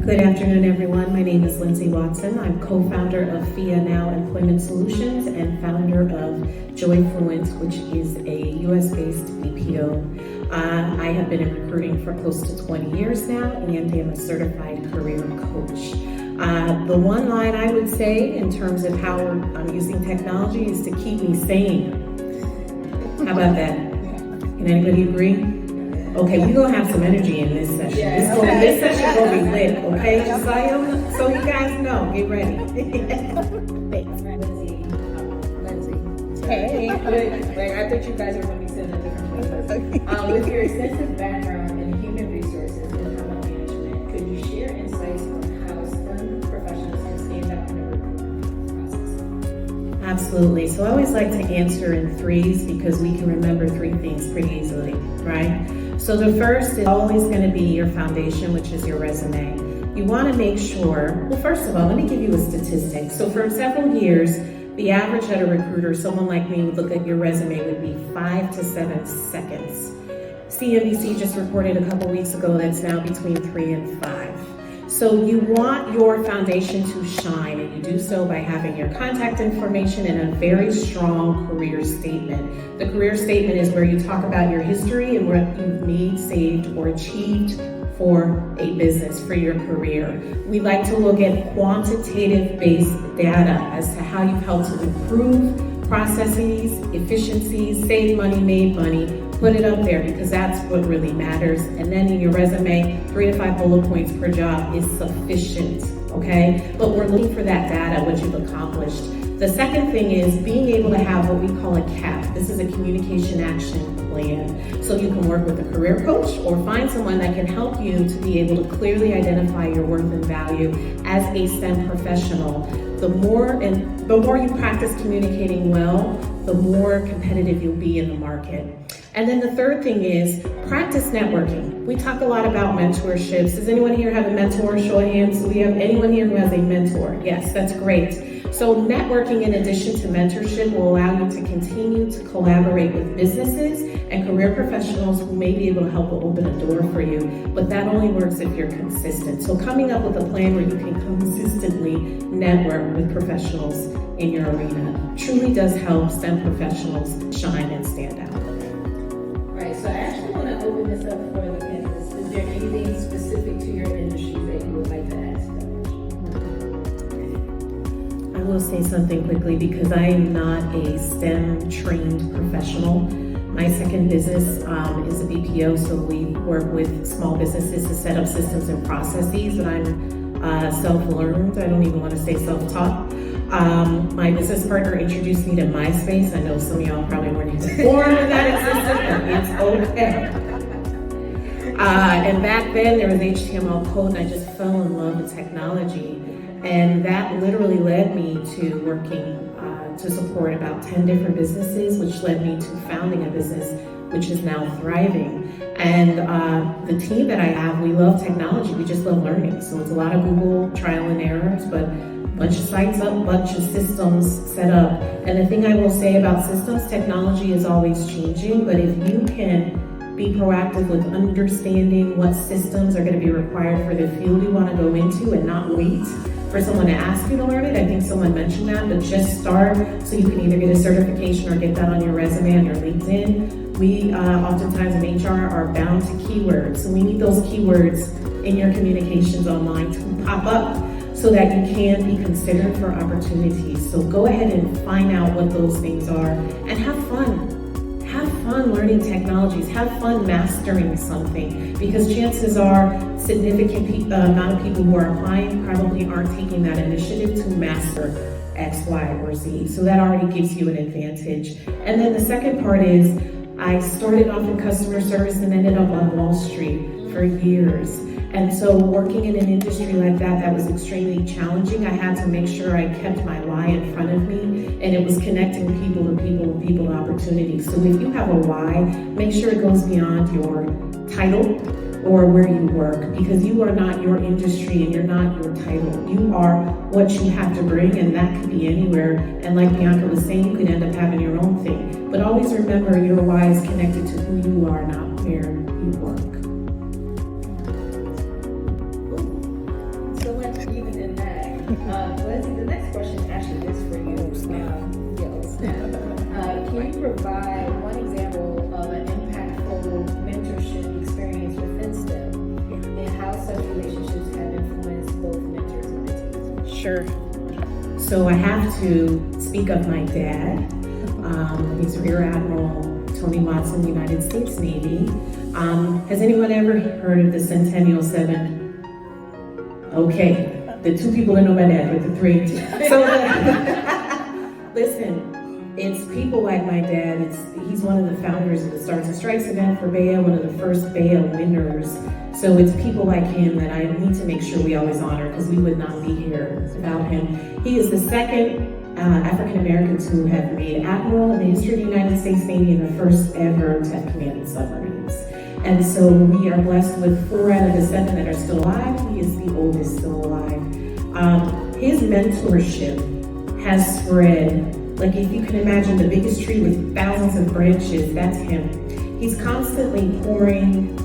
Good afternoon, everyone. My name is Lindsay Watson. I'm co-founder of BEYA Now Employment Solutions and founder of Joyfluent, which is a US-based BPO. I have been in recruiting for close to 20 years now and am a certified career coach. The one line I would say in terms of how I'm using technology is to keep me sane. How about that? Can anybody agree? Okay, we're gonna have some energy in this session. This session gonna be lit, okay, Josiah? So you guys know, get ready. Thanks. Lindsay. Hey. I thought you guys were gonna be sitting in different places. With your extensive background in human resources and talent management, could you share insights on how STEM professionals can stand out in the recruitment process? Absolutely. So I always like to answer in threes because we can remember three things pretty easily, right? So the first is always going to be your foundation, which is your resume. You want to make sure, well, first of all, let me give you a statistic. So for several years, the average at a recruiter, someone like me would look at your resume would be 5 to 7 seconds. CNBC just reported a couple weeks ago that's now between 3 and 5. So you want your foundation to shine, and you do so by having your contact information and a very strong career statement. The career statement is where you talk about your history and what you've made, saved, or achieved for a business, for your career. We like to look at quantitative-based data as to how you've helped to improve processes, efficiencies, save money, made money. Put it up there because that's what really matters. And then in your resume, 3 to 5 bullet points per job is sufficient, okay? But we're looking for that data, what you've accomplished. The second thing is being able to have what we call a CAP. This is a communication action plan. So you can work with a career coach or find someone that can help you to be able to clearly identify your worth and value as a STEM professional. The more you practice communicating well, the more competitive you'll be in the market. And then the third thing is practice networking. We talk a lot about mentorships. Does anyone here have a mentor? Show of hands. Do we have anyone here who has a mentor? Yes, that's great. So networking in addition to mentorship will allow you to continue to collaborate with businesses and career professionals who may be able to help open a door for you. But that only works if you're consistent. So coming up with a plan where you can consistently network with professionals in your arena truly does help STEM professionals shine and stand out. Right, so I actually want to open this up for the panelists. Is there anything specific to your industry that you would like to ask? I will say something quickly because I am not a STEM trained professional. My second business is a BPO, so we work with small businesses to set up systems and processes, and I'm self-learned. I don't even want to say self-taught. My business partner introduced me to MySpace. I know some of y'all probably weren't even born when that existed, but it's okay. And back then there was HTML code, and I just fell in love with technology. And that literally led me to working to support about 10 different businesses, which led me to founding a business which is now thriving. And the team that I have, we love technology. We just love learning. So it's a lot of Google trial and errors, but bunch of sites up, bunch of systems set up. And the thing I will say about systems, technology is always changing, but if you can be proactive with understanding what systems are going to be required for the field you want to go into and not wait for someone to ask you to learn it. I think someone mentioned that, but just start so you can either get a certification or get that on your resume, on your LinkedIn. We oftentimes in HR are bound to keywords. So we need those keywords in your communications online to pop up so that you can be considered for opportunities. So go ahead and find out what those things are and have fun. Have fun learning technologies, have fun mastering something, because chances are significant amount of people who are applying probably aren't taking that initiative to master X, Y, or Z. So that already gives you an advantage. And then the second part is I started off in customer service and ended up on Wall Street for years. And so working in an industry like that was extremely challenging. I had to make sure I kept my why in front of me, and it was connecting people to people and people to opportunities. So if you have a why, make sure it goes beyond your title or where you work, because you are not your industry and you're not your title. You are what you have to bring, and that could be anywhere. And like Bianca was saying, you could end up having your own thing. But always remember your why is connected to who you are, not where you work. Leslie, the next question actually is for you. Can you provide one example of an impactful mentorship experience within STEM and how such relationships have influenced both mentors and mentees? Sure. So I have to speak of my dad. He's Rear Admiral Tony Watson, United States Navy. Has anyone ever heard of the Centennial 7? Okay, the two people that know my dad, but the three. So, listen, it's people like my dad. He's one of the founders of the Stars and Stripes event for BEYA, one of the first BEYA winners. So it's people like him that I need to make sure we always honor, because we would not be here without him. He is the second African Americans who have made admiral in the history of the United States Navy and the first ever to have commanded submarines. And so we are blessed with 4 out of the 7 that are still alive. He is the oldest still alive. His mentorship has spread, like if you can imagine the biggest tree with thousands of branches, that's him. He's constantly pouring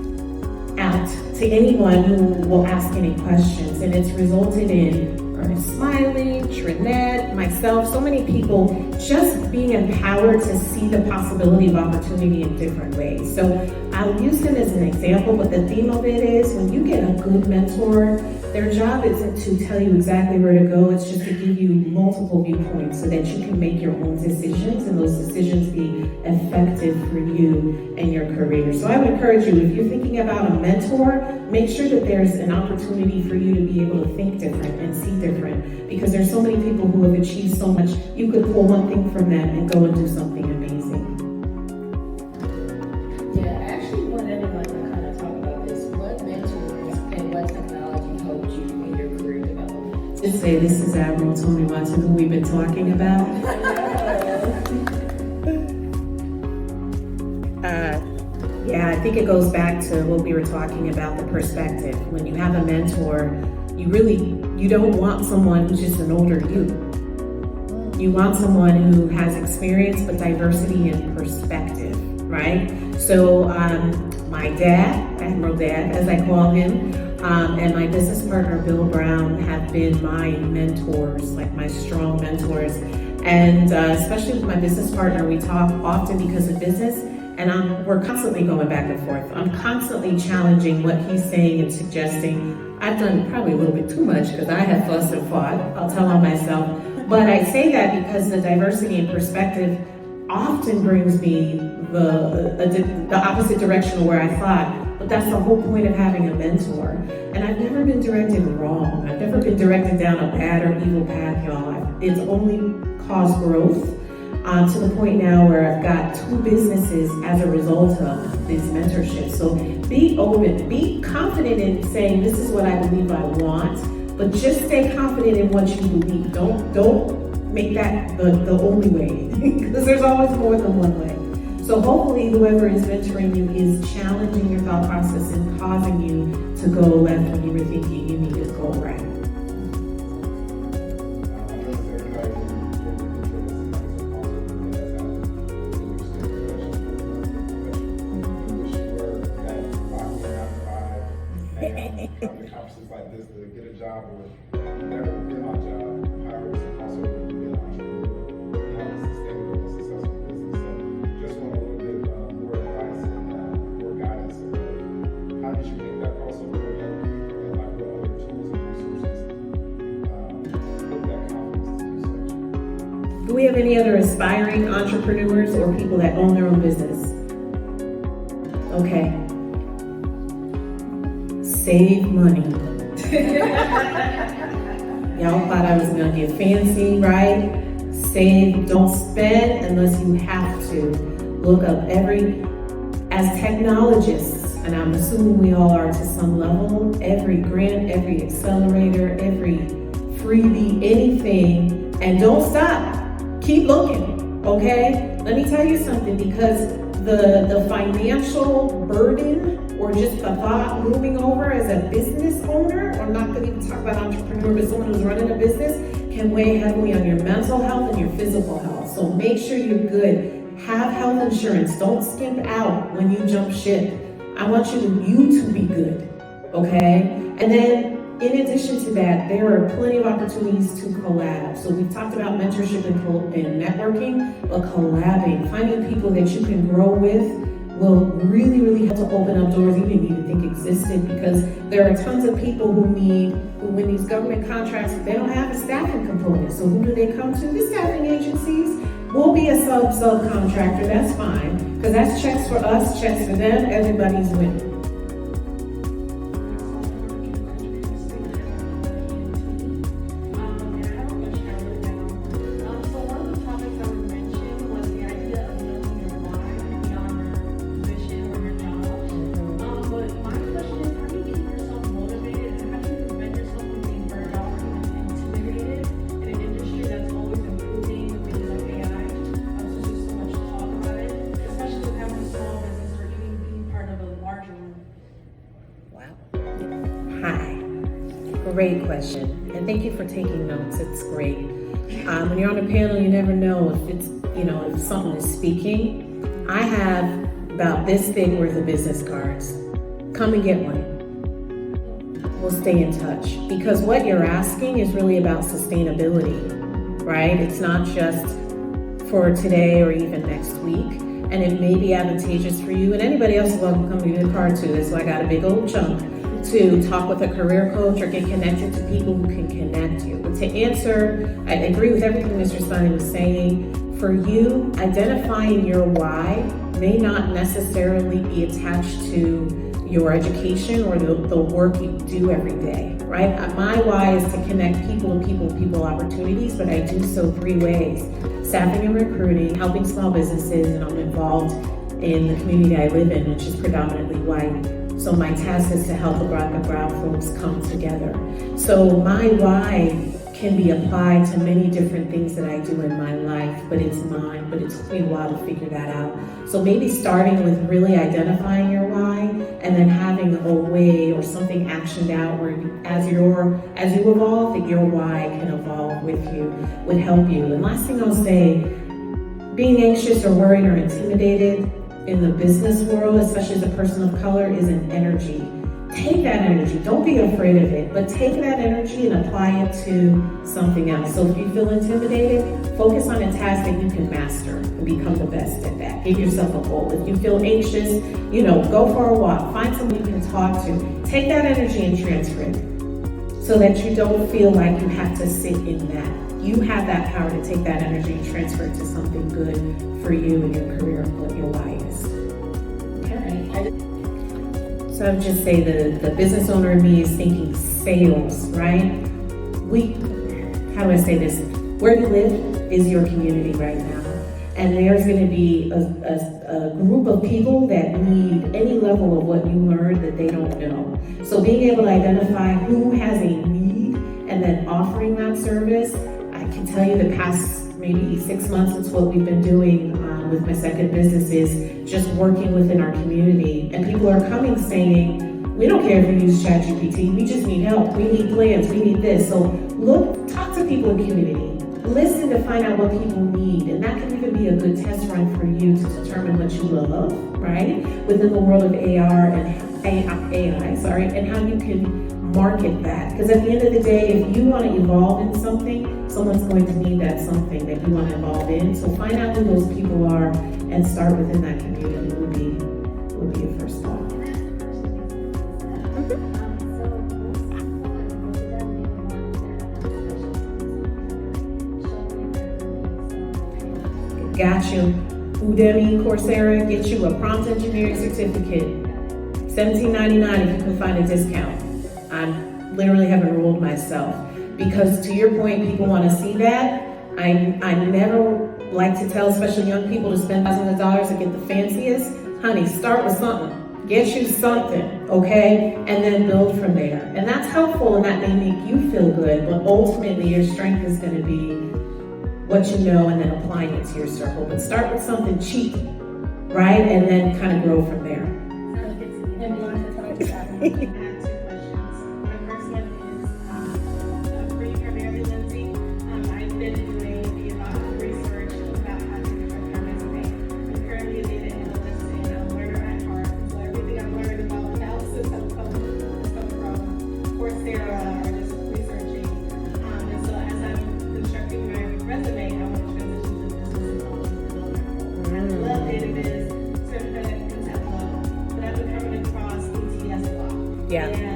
out to anyone who will ask any questions, and it's resulted in Ernest Smiley, Trinette, myself, so many people just being empowered to see the possibility of opportunity in different ways. So I'll use him as an example, but the theme of it is when you get a good mentor, their job isn't to tell you exactly where to go, it's just to give you multiple viewpoints so that you can make your own decisions and those decisions be effective for you and your career. So I would encourage you, if you're thinking about a mentor, make sure that there's an opportunity for you to be able to think different and see different, because there's so many people who have achieved so much. You could pull one thing from them and go and do something amazing. Yeah, I actually want everyone to kind of talk about this. What mentors and what technology helped you in your career development? Just say this is Admiral Tony Watson, who we've been talking about. Yeah, I think it goes back to what we were talking about, the perspective. When you have a mentor, you don't want someone who's just an older you. You want someone who has experience but diversity and perspective, right? So my dad, Admiral Dad, as I call him, and my business partner, Bill Brown, have been my mentors, like my strong mentors. And especially with my business partner, we talk often because of business, and we're constantly going back and forth. I'm constantly challenging what he's saying and suggesting. I've done probably a little bit too much because I have fussed and fought, I'll tell on myself. But I say that because the diversity and perspective often brings me the opposite direction of where I thought. But that's the whole point of having a mentor. And I've never been directed wrong. I've never been directed down a bad or evil path, y'all. It's only caused growth. To the point now where I've got 2 businesses as a result of this mentorship. So be open, be confident in saying this is what I believe I want, but just stay confident in what you believe. Don't make that the only way, because there's always more than one way. So hopefully whoever is mentoring you is challenging your thought process and causing you to go left when you were thinking you needed to go right. Conferences like this to get a job or never get my job, however, it's also be an entrepreneur, have a sustainable and successful business. So just want a little bit more advice and more guidance of how did you make that crossover and like what other tools and resources put that confidence to do such. Do we have any other aspiring entrepreneurs or people that own their own business? Okay. Save money. Y'all thought I was gonna get fancy, right? Save, don't spend unless you have to. Look up as technologists, and I'm assuming we all are to some level, every grant, every accelerator, every freebie, anything, and don't stop. Keep looking, okay? Let me tell you something, because the financial burden or just the thought moving over as a business owner, or not going to even talk about entrepreneur, but someone who's running a business, can weigh heavily on your mental health and your physical health. So make sure you're good. Have health insurance. Don't skimp out when you jump ship. I want you to be good, okay? And then In addition to that, there are plenty of opportunities to collab. So we've talked about mentorship and networking, but collabing, finding people that you can grow with will really, really help to open up doors you didn't even think existed, because there are tons of people who win these government contracts, they don't have a staffing component. So who do they come to? The staffing agencies. We'll be a subcontractor, that's fine, because that's checks for us, checks for them, everybody's winning. Great question, and thank you for taking notes. It's great. When you're on a panel, you never know if something is speaking. I have about this big worth of business cards. Come and get one. We'll stay in touch, because what you're asking is really about sustainability, right? It's not just for today or even next week, and it may be advantageous for you, and anybody else is welcome to come give you a card too. That's why I got a big old chunk to talk with a career coach or get connected to people who can connect you. But to answer, I agree with everything Mr. Sonny was saying. For you, identifying your why may not necessarily be attached to your education or the work you do every day, right? My why is to connect people to people opportunities, but I do so 3 ways: staffing and recruiting, helping small businesses, and I'm involved in the community I live in, which is predominantly white. So my task is to help the brown folks come together. So my why can be applied to many different things that I do in my life, but it's mine, but it took me a while to figure that out. So maybe starting with really identifying your why, and then having a way or something actioned out where as you evolve, that your why can evolve with you, would help you. And last thing I'll say, being anxious or worried or intimidated in the business world, especially as a person of color, is an energy. Take that energy, don't be afraid of it, but take that energy and apply it to something else. So if you feel intimidated, focus on a task that you can master and become the best at that. Give yourself a goal. If you feel anxious, go for a walk, find someone you can talk to. Take that energy and transfer it so that you don't feel like you have to sit in that. You have that power to take that energy and transfer it to something good for you and your career and what your why is. So I would just say the business owner in me is thinking sales, right? How do I say this? Where you live is your community right now. And there's going to be a group of people that need any level of what you learned that they don't know. So being able to identify who has a need and then offering that service, I can tell you the past maybe 6 months, it's what we've been doing with my second business, is just working within our community. And people are coming saying, we don't care if you use ChatGPT, we just need help, we need plans, we need this. So talk to people in the community, listen to find out what people need. And that can even be a good test run for you to determine what you love, right? Within the world of AR and AI, and how you can market that. Because at the end of the day, if you want to evolve in something, someone's going to need that something that you want to evolve in. So find out who those people are and start within that community would be a first step. Got you. Udemy, Coursera, get you a prompt engineering certificate. $17.99 if you can find a discount. I literally have enrolled myself. Because to your point, people want to see that. I never like to tell, especially young people, to spend thousands of dollars to get the fanciest. Honey, start with something. Get you something, okay? And then build from there. And that's helpful, and that may make you feel good, but ultimately your strength is going to be what you know and then applying it to your circle. But start with something cheap, right? And then kind of grow from there. Coursera,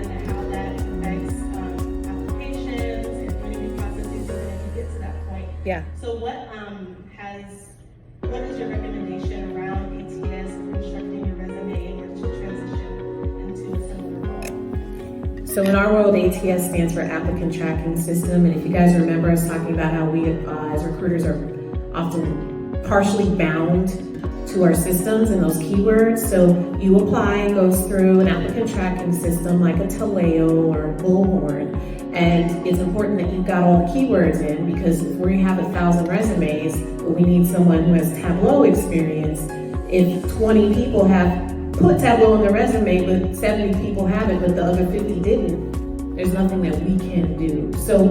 and how that affects applications and interview processes, even if you get to that point. Yeah. So what is your recommendation around ATS constructing your resume in order to transition into a similar role? So in our world, ATS stands for Applicant Tracking System, and if you guys remember us talking about how we as recruiters are often partially bound to our systems and those keywords. So you apply, it goes through an applicant tracking system like a Taleo or a Bullhorn, and it's important that you've got all the keywords in, because if we have 1,000 resumes, but we need someone who has Tableau experience, if 20 people have put Tableau on their resume, but 70 people haven't, but the other 50 didn't, there's nothing that we can do. So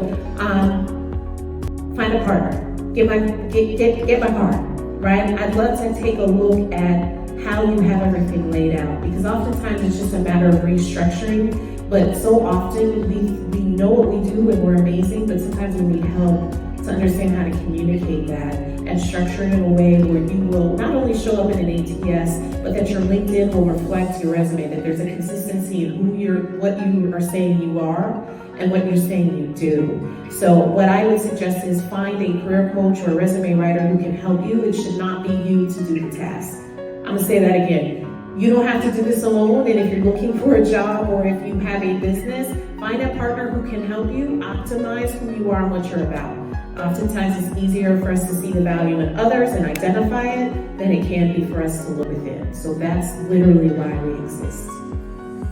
find a partner. Get my heart, right? I'd love to take a look at how you have everything laid out, because oftentimes it's just a matter of restructuring, but so often we know what we do and we're amazing, but sometimes we need help to understand how to communicate that and structure it in a way where you will not only show up in an ATS, but that your LinkedIn will reflect your resume, that there's a consistency in what you are saying you are and what you're saying you do. So what I would suggest is find a career coach or a resume writer who can help you. It should not be you to do the task. I'm gonna say that again. You don't have to do this alone, and if you're looking for a job or if you have a business, find a partner who can help you optimize who you are and what you're about. Oftentimes it's easier for us to see the value in others and identify it than it can be for us to look within. So that's literally why we exist.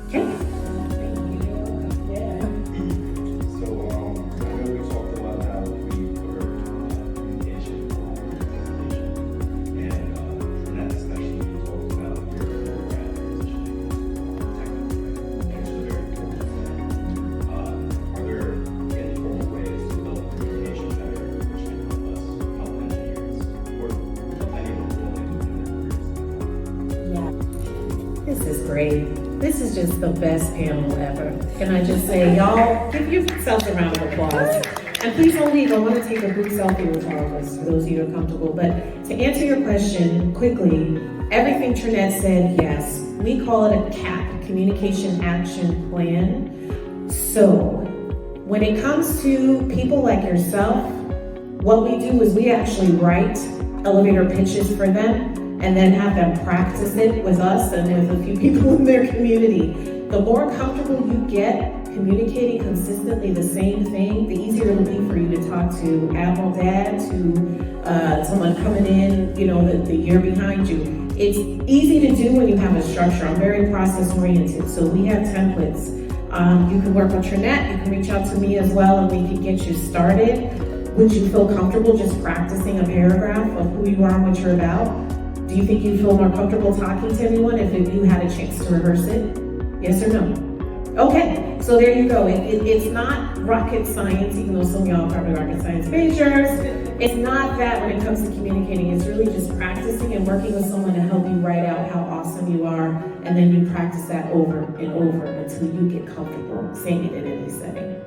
Okay? So, I know we talked about how we cover communication, presentation, and in that discussion, we talked about your program transitioning technically, and it's a very important. Are there any formal ways to develop communication better, which can help us help engineers or help anyone really in their careers? This is great. This is just the best panel ever. Can I just say, y'all, give yourselves a round of applause. And please don't leave. I want to take a group selfie with all of us, for those of you who are comfortable. But to answer your question quickly, everything Trinette said, yes. We call it a CAP, Communication Action Plan. So when it comes to people like yourself, what we do is we actually write elevator pitches for them and then have them practice it with us and with a few people in their community. The more comfortable you get communicating consistently the same thing, the easier it'll be for you to talk to Admiral Dad, to someone coming in, the year behind you. It's easy to do when you have a structure. I'm very process oriented, so we have templates. You can work with Trinette, you can reach out to me as well, and we can get you started. Would you feel comfortable just practicing a paragraph of who you are and what you're about? Do you think you'd feel more comfortable talking to anyone if you had a chance to rehearse it? Yes or no? Okay, so there you go. It's not rocket science, even though some of y'all are probably rocket science majors. It's not that when it comes to communicating. It's really just practicing and working with someone to help you write out how awesome you are, and then you practice that over and over until you get comfortable saying it in any setting.